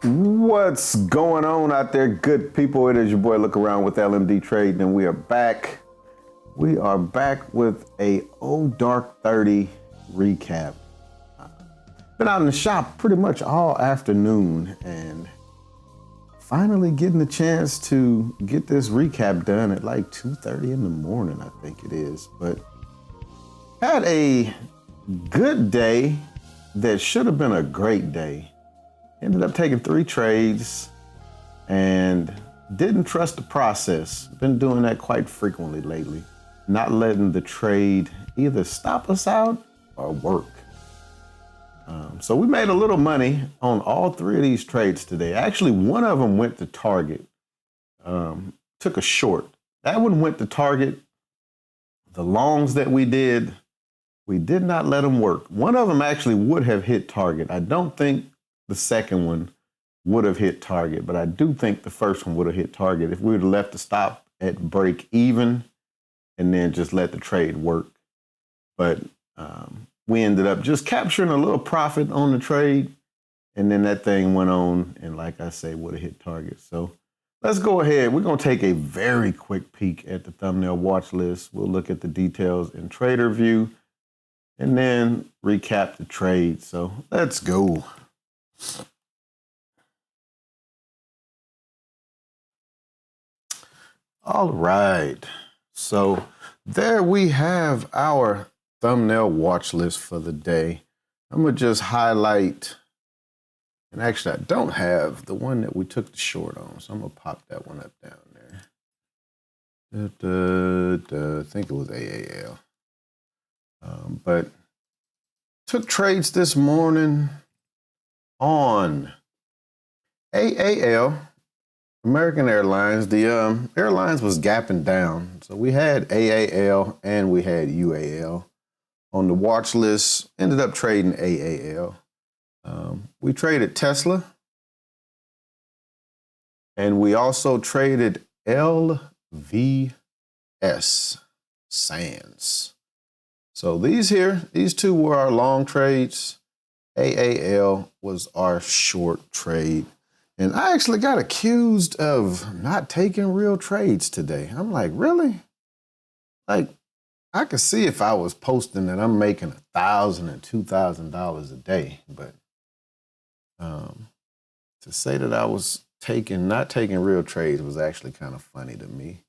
What's going on out there, good people? It is your boy Look Around with LMD Trade, and we are back. We are back with a old dark 30 recap. Been out in the shop pretty much all afternoon and finally getting the chance to get this recap done at like 2:30 in the morning, I think it is. But had a good day that should have been a great day. Ended up taking 3 trades and didn't trust the process. Been doing that quite frequently lately. Not letting the trade either stop us out or work. So we made a little money on all 3 of these trades today. Actually, one of them went to target. Took a short. That one went to target. The longs that we did not let them work. One of them actually would have hit target. I don't think the second one would have hit target, but I do think the first one would have hit target if we would have left the stop at break even and then just let the trade work. But we ended up just capturing a little profit on the trade, and then that thing went on and, like I say, would have hit target. So let's go ahead. We're going to take a very quick peek at the thumbnail watch list. We'll look at the details in TRADERVUE and then recap the trade. So let's go. All right, so there we have our thumbnail watch list for the day. I'm gonna just highlight, and actually I don't have the one that we took the short on, so I'm gonna pop that one up down there. I think it was AAL, but took trades this morning on AAL, American Airlines. The airlines was gapping down. So we had AAL and we had UAL on the watch list. Ended up trading AAL. We traded Tesla. And we also traded LVS, Sands. So these 2 were our long trades. AAL was our short trade. And I actually got accused of not taking real trades today. I'm like, really? Like, I could see if I was posting that I'm making $1,000 and $2,000 a day, but to say that I was not taking real trades was actually kind of funny to me.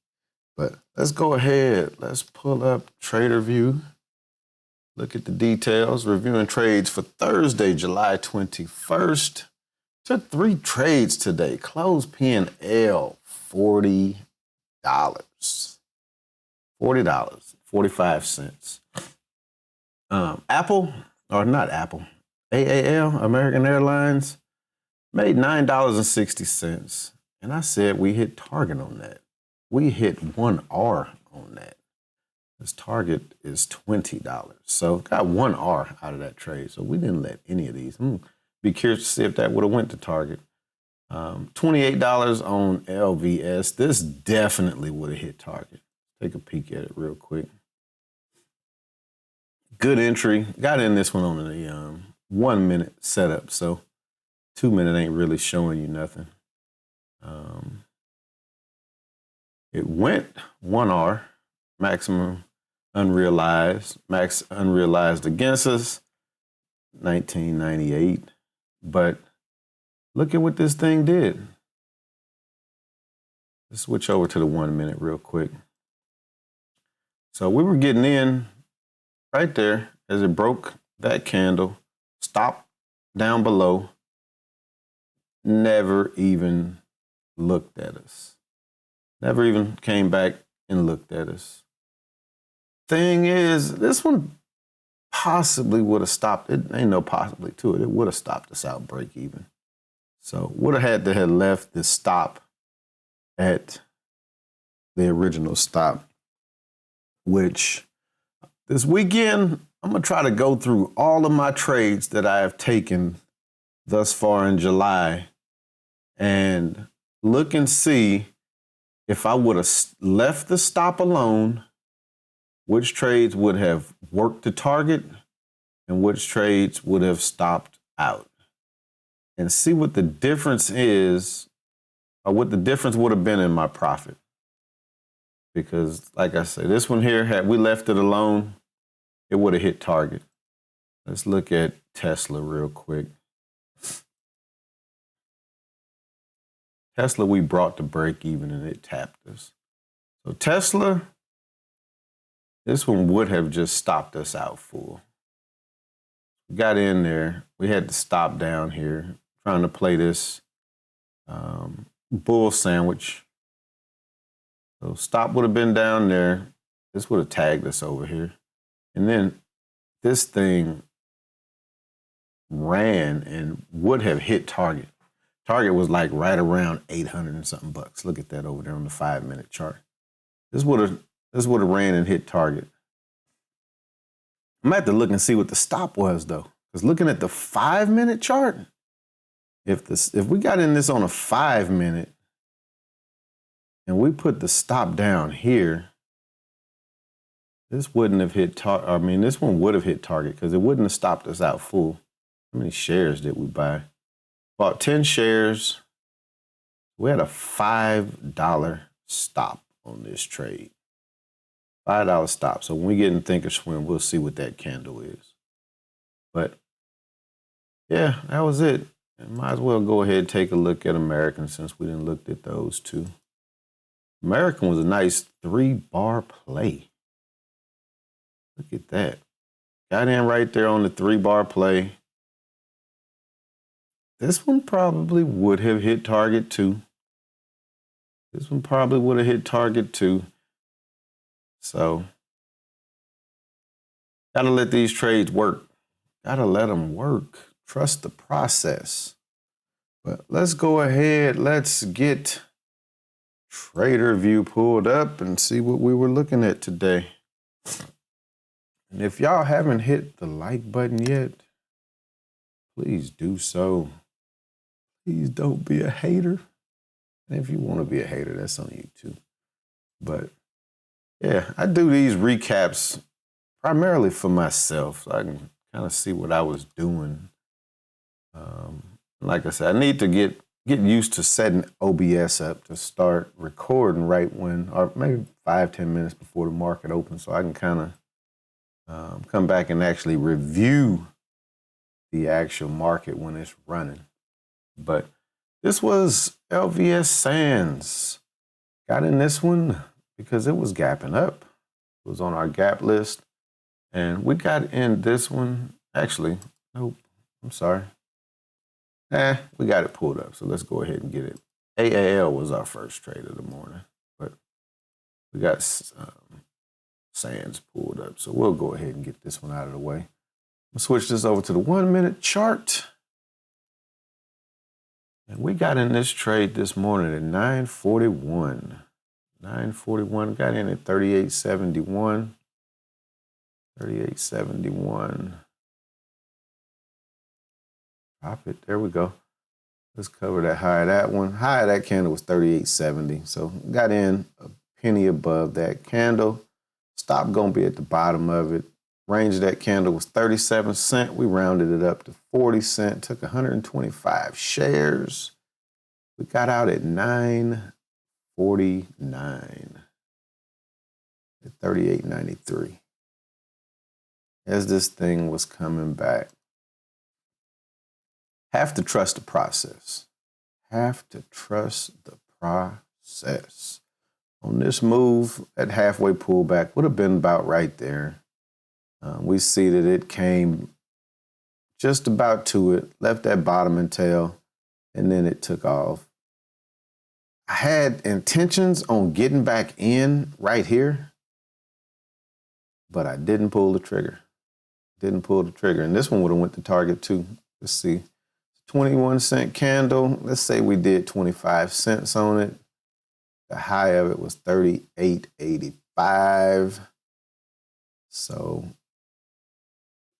But let's go ahead. Let's pull up TRADERVUE. Look at the details, reviewing trades for Thursday, July 21st. Took 3 trades today. Close P&L, $40. $40.45. AAL, American Airlines, made $9.60. And I said we hit target on that. We hit 1R on that. This target is $20. So got 1R out of that trade. So we didn't let any of these. Be curious to see if that would have went to target. $28 on LVS. This definitely would have hit target. Take a peek at it real quick. Good entry. Got in this one on the 1 minute setup. So 2 minute ain't really showing you nothing. It went 1R, maximum unrealized, max unrealized against us, 1998. But look at what this thing did. Let's switch over to the 1 minute real quick. So we were getting in right there as it broke that candle, stopped down below, never even looked at us. Never even came back and looked at us. Thing is, this one possibly would have stopped. It ain't no possibly to it. It would have stopped us out break even. So would have had to have left the stop at the original stop, which this weekend, I'm going to try to go through all of my trades that I have taken thus far in July and look and see if I would have left the stop alone, which trades would have worked to target and which trades would have stopped out. and see what the difference is, or what the difference would have been in my profit. Because like I said, this one here, had we left it alone, it would have hit target. Let's look at Tesla real quick. Tesla, we brought to break even and it tapped us. So Tesla, this one would have just stopped us out full. We got in there. We had to stop down here, trying to play this bull sandwich. So stop would have been down there. This would have tagged us over here. And then this thing ran and would have hit target. Target was like right around 800 and something bucks. Look at that over there on the 5-minute chart. This would have ran and hit target. I'm gonna have to look and see what the stop was though. Because looking at the 5-minute chart, if we got in this on a 5-minute and we put the stop down here, this wouldn't have hit target. I mean, this one would have hit target because it wouldn't have stopped us out full. How many shares did we buy? Bought 10 shares. We had a $5 stop on this trade. $5 stop. So when we get in Thinkorswim, we'll see what that candle is. But yeah, that was it. And might as well go ahead and take a look at American since we didn't look at those two. American was a nice 3-bar play. Look at that. Got in right there on the 3-bar play. This one probably would have hit target too. This one probably would have hit target too. So, gotta let these trades work. Gotta let them work. Trust the process. But let's go ahead. Let's get TRADERVUE pulled up and see what we were looking at today. And if y'all haven't hit the like button yet, please do so. Please don't be a hater. And if you want to be a hater, that's on you too. But yeah, I do these recaps primarily for myself, so I can kind of see what I was doing. Like I said, I need to get used to setting OBS up to start recording right when, or maybe 5-10 minutes before the market opens, so I can kind of come back and actually review the actual market when it's running. But this was LVS Sands. Got in this one because it was gapping up. It was on our gap list. And we got in this one. Actually, nope, I'm sorry. We got it pulled up. So let's go ahead and get it. AAL was our first trade of the morning. But we got Sands pulled up. So we'll go ahead and get this one out of the way. We'll switch this over to the 1-minute chart. And we got in this trade this morning at 9:41. 9:41, got in at 38.71. 38.71. Drop it, there we go. Let's cover that high of that one. High of that candle was 38.70. So got in a penny above that candle. Stop gonna be at the bottom of it. Range of that candle was 37 cents. We rounded it up to 40 cents. Took 125 shares. We got out at 9:49 at 38.93. As this thing was coming back. Have to trust the process. Have to trust the process. On this move, that halfway pullback would have been about right there. We see that it came just about to it, left that bottom and tail, and then it took off. I had intentions on getting back in right here, but I didn't pull the trigger. Didn't pull the trigger. And this one would have went to target too. Let's see. 21-cent candle. Let's say we did 25 cents on it. The high of it was 38.85. So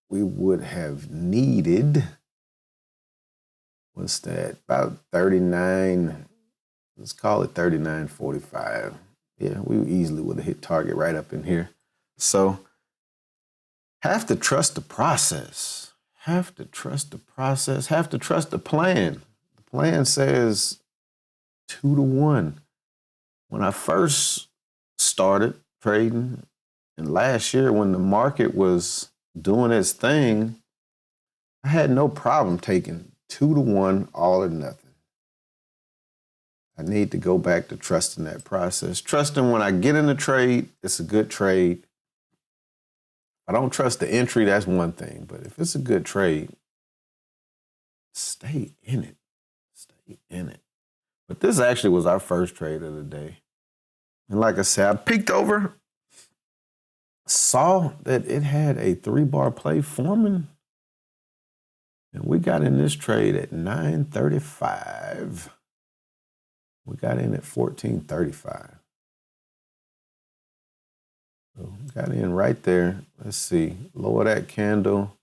we would have needed, what's that? About 39, let's call it 39.45. Yeah, we easily would have hit target right up in here. So have to trust the process. have to trust the process, have to trust the plan. The plan says 2-1. When I first started trading, and last year when the market was doing its thing, I had no problem taking 2-1, all or nothing. I need to go back to trusting that process. Trusting when I get in the trade, it's a good trade. I don't trust the entry, that's one thing. But if it's a good trade, stay in it. Stay in it. But this actually was our first trade of the day. And like I said, I peeked over, saw that it had a 3-bar play forming. And we got in this trade at 9:35. We got in at 14:35. So got in right there. Let's see, lower that candle,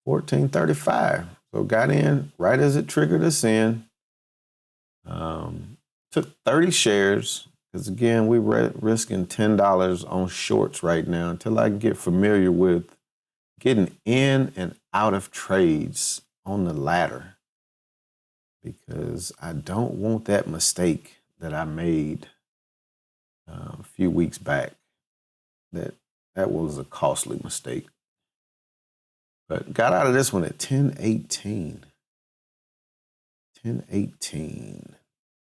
14:35. So got in right as it triggered us in. Took 30 shares, because again, we were risking $10 on shorts right now until I can get familiar with getting in and out of trades on the ladder, because I don't want that mistake that I made a few weeks back. That was a costly mistake. But got out of this one at 10:18. 10:18,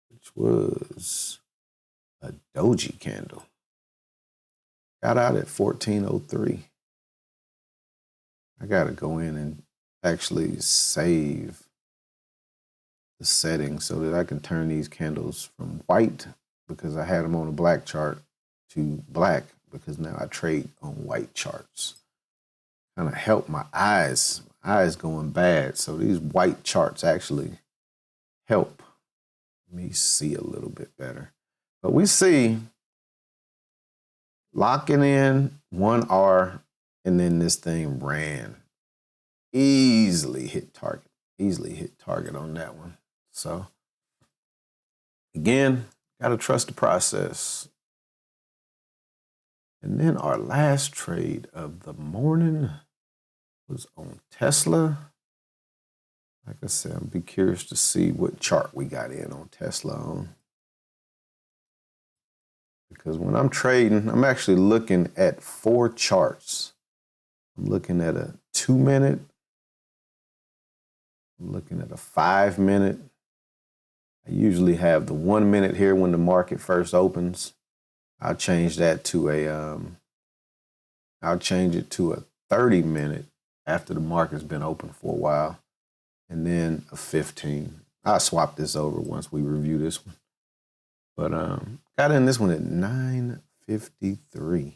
which was a doji candle. Got out at 14:03. I got to go in and actually save the settings so that I can turn these candles from white, because I had them on a black chart, to black, because now I trade on white charts. Kind of help my eyes going bad. So these white charts actually help me see a little bit better. But we see locking in 1R, and then this thing ran. Easily hit target on that one. So again, got to trust the process. And then our last trade of the morning was on Tesla. Like I said, I'd be curious to see what chart we got in on Tesla on. Because when I'm trading, I'm actually looking at 4 charts. I'm looking at a 2-minute. I'm looking at a 5-minute. I usually have the 1 minute here when the market first opens. I'll change that to I'll change it to a 30-minute after the market's been open for a while, and then a 15. I'll swap this over once we review this one. But got in this one at 9:53.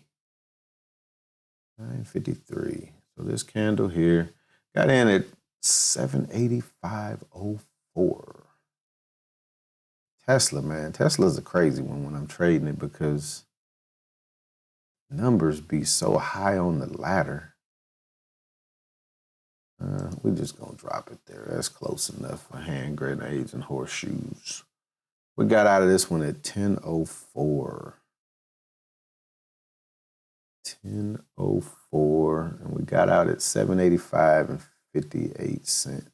9:53. So this candle here got in at 785.04. Tesla, man. Tesla's a crazy one when I'm trading it, because numbers be so high on the ladder. We're just going to drop it there. That's close enough for hand grenades and horseshoes. We got out of this one at 10:04. 10:04, and we got out at 785.58.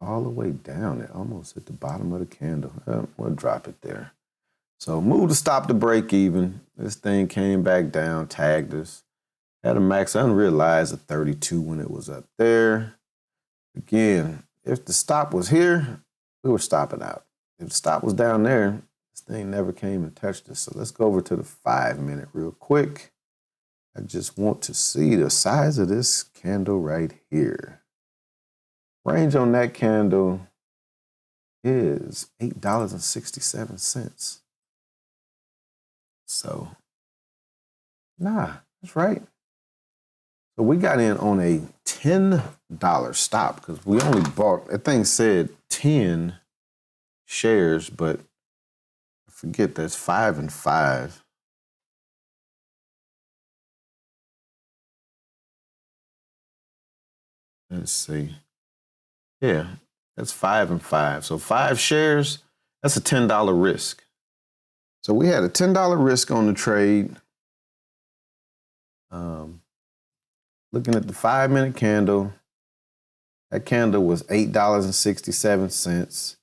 All the way down, it almost at the bottom of the candle. We'll drop it there. So move to stop the break even. This thing came back down, tagged us. Had a max unrealized at 32 when it was up there. Again, if the stop was here, we were stopping out. If the stop was down there, this thing never came and touched us. So let's go over to the 5-minute real quick. I just want to see the size of this candle right here. Range on that candle is $8.67. So, that's right. So we got in on a $10 stop, because we only bought, that thing said 10 shares, but I forget that's 5 and 5. Let's see. Yeah, that's 5 and 5. So 5 shares, that's a $10 risk. So we had a $10 risk on the trade. looking at the 5-minute candle. That candle was $8.67.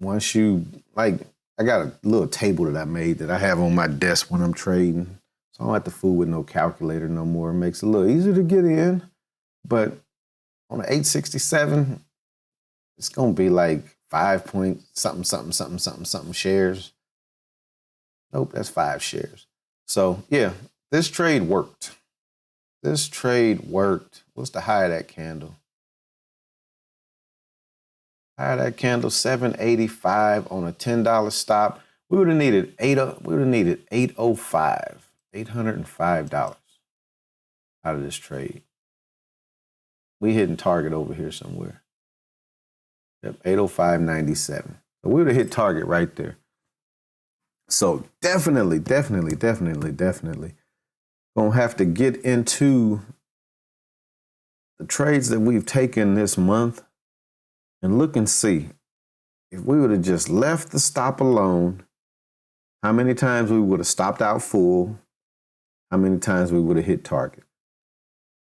Once you, like, I got a little table that I made that I have on my desk when I'm trading. So I don't have to fool with no calculator no more. It makes it a little easier to get in. But on the 867, it's going to be like 5 point something shares. Nope, that's 5 shares. So, yeah, this trade worked. This trade worked. What's the high of that candle? High of that candle, 785 on a $10 stop. We would have needed $805 out of this trade. We hitting target over here somewhere. Yep, 805.97. So we would have hit target right there. So definitely gonna have to get into the trades that we've taken this month and look and see if we would have just left the stop alone, how many times we would have stopped out full, how many times we would have hit target.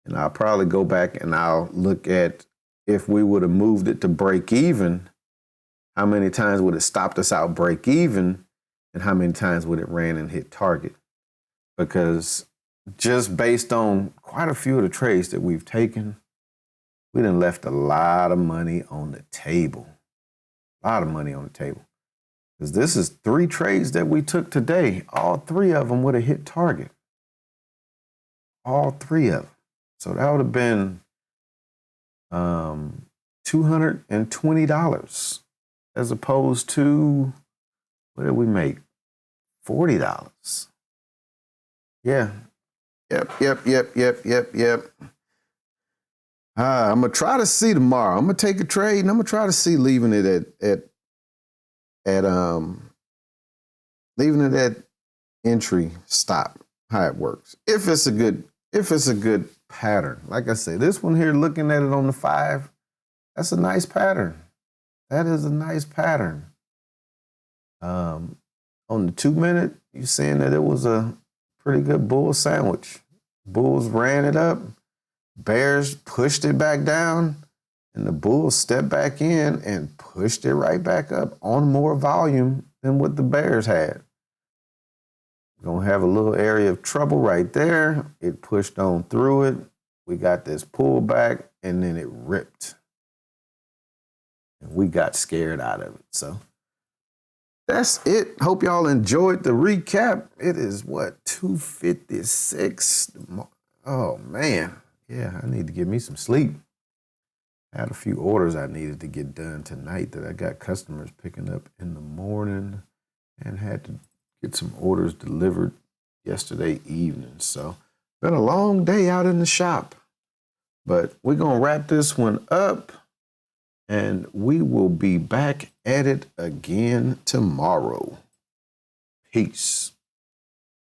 And I'll probably go back and I'll look at if we would have moved it to break even, how many times would it stopped us out break even, and how many times would it ran and hit target. Because just based on quite a few of the trades that we've taken, we done left a lot of money on the table. A lot of money on the table. Because this is 3 trades that we took today. All 3 of them would have hit target. All 3 of them. So that would have been $220 as opposed to, what did we make? $40. Yeah. Yep. I'm going to try to see tomorrow. I'm going to take a trade and I'm going to try to see leaving it at entry stop, how it works. If it's a good pattern. Like I said, this one here, looking at it on the 5, that's a nice pattern. That is a nice pattern. On the 2-minute, you're saying that it was a pretty good bull sandwich. Bulls ran it up. Bears pushed it back down, and the bulls stepped back in and pushed it right back up on more volume than what the Bears had. We're going to have a little area of trouble right there. It pushed on through it. We got this pullback, and then it ripped. And we got scared out of it. So that's it. Hope y'all enjoyed the recap. It is, 2:56? Oh, man. Yeah, I need to get me some sleep. I had a few orders I needed to get done tonight that I got customers picking up in the morning and had to get some orders delivered yesterday evening. So been a long day out in the shop, but we're going to wrap this one up and we will be back at it again tomorrow. Peace.